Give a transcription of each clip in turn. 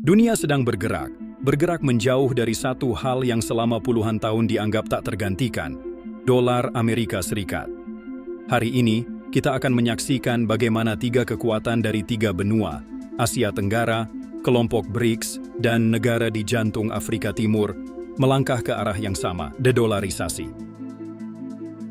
Dunia sedang bergerak menjauh dari satu hal yang selama puluhan tahun dianggap tak tergantikan, dolar Amerika Serikat. Hari ini, kita akan menyaksikan bagaimana tiga kekuatan dari tiga benua, Asia Tenggara, kelompok BRICS, dan negara di jantung Afrika Timur, melangkah ke arah yang sama, dedolarisasi.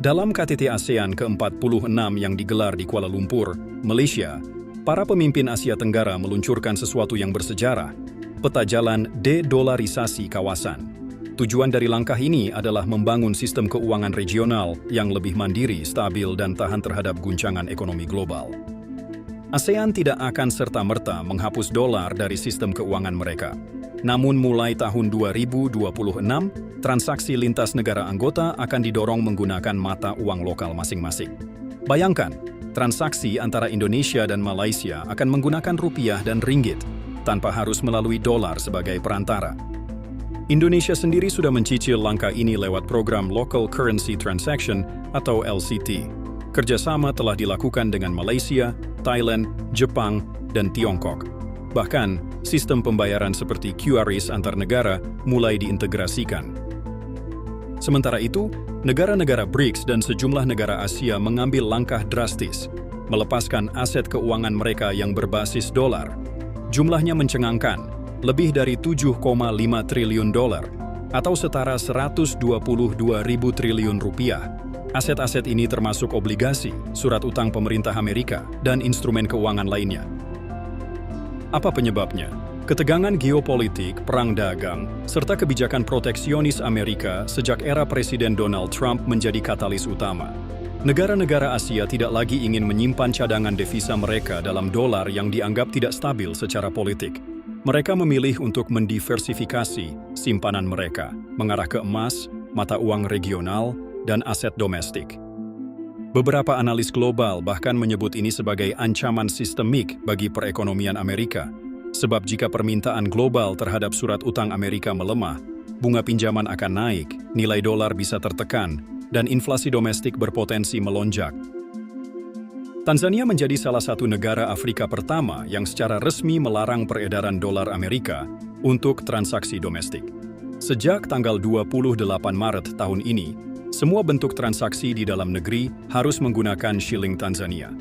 Dalam KTT ASEAN ke-46 yang digelar di Kuala Lumpur, Malaysia, para pemimpin Asia Tenggara meluncurkan sesuatu yang bersejarah, peta jalan de-dolarisasi kawasan. Tujuan dari langkah ini adalah membangun sistem keuangan regional yang lebih mandiri, stabil, dan tahan terhadap guncangan ekonomi global. ASEAN tidak akan serta-merta menghapus dolar dari sistem keuangan mereka. Namun mulai tahun 2026, transaksi lintas negara anggota akan didorong menggunakan mata uang lokal masing-masing. Bayangkan, transaksi antara Indonesia dan Malaysia akan menggunakan rupiah dan ringgit, tanpa harus melalui dolar sebagai perantara. Indonesia sendiri sudah mencicil langkah ini lewat program Local Currency Transaction atau LCT. Kerjasama telah dilakukan dengan Malaysia, Thailand, Jepang, dan Tiongkok. Bahkan, sistem pembayaran seperti QRIS antar negara mulai diintegrasikan. Sementara itu, negara-negara BRICS dan sejumlah negara Asia mengambil langkah drastis, melepaskan aset keuangan mereka yang berbasis dolar. Jumlahnya mencengangkan, lebih dari 7,5 triliun dolar, atau setara 122.000 triliun rupiah. Aset-aset ini termasuk obligasi, surat utang pemerintah Amerika, dan instrumen keuangan lainnya. Apa penyebabnya? Ketegangan geopolitik, perang dagang, serta kebijakan proteksionis Amerika sejak era Presiden Donald Trump menjadi katalis utama. Negara-negara Asia tidak lagi ingin menyimpan cadangan devisa mereka dalam dolar yang dianggap tidak stabil secara politik. Mereka memilih untuk mendiversifikasi simpanan mereka, mengarah ke emas, mata uang regional, dan aset domestik. Beberapa analis global bahkan menyebut ini sebagai ancaman sistemik bagi perekonomian Amerika, sebab jika permintaan global terhadap surat utang Amerika melemah, bunga pinjaman akan naik, nilai dolar bisa tertekan, dan inflasi domestik berpotensi melonjak. Tanzania menjadi salah satu negara Afrika pertama yang secara resmi melarang peredaran dolar Amerika untuk transaksi domestik. Sejak tanggal 28 Maret tahun ini, semua bentuk transaksi di dalam negeri harus menggunakan shilling Tanzania.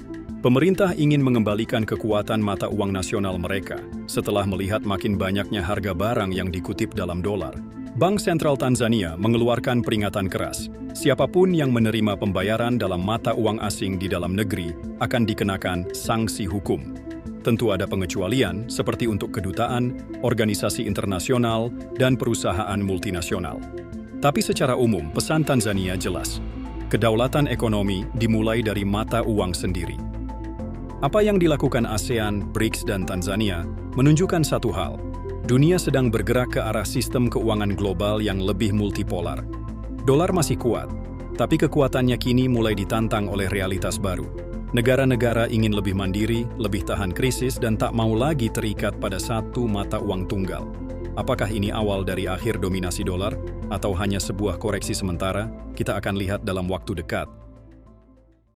Pemerintah ingin mengembalikan kekuatan mata uang nasional mereka setelah melihat makin banyaknya harga barang yang dikutip dalam dolar. Bank Sentral Tanzania mengeluarkan peringatan keras. Siapapun yang menerima pembayaran dalam mata uang asing di dalam negeri akan dikenakan sanksi hukum. Tentu ada pengecualian seperti untuk kedutaan, organisasi internasional, dan perusahaan multinasional. Tapi secara umum, pesan Tanzania jelas. Kedaulatan ekonomi dimulai dari mata uang sendiri. Apa yang dilakukan ASEAN, BRICS, dan Tanzania menunjukkan satu hal. Dunia sedang bergerak ke arah sistem keuangan global yang lebih multipolar. Dolar masih kuat, tapi kekuatannya kini mulai ditantang oleh realitas baru. Negara-negara ingin lebih mandiri, lebih tahan krisis, dan tak mau lagi terikat pada satu mata uang tunggal. Apakah ini awal dari akhir dominasi dolar, atau hanya sebuah koreksi sementara? Kita akan lihat dalam waktu dekat.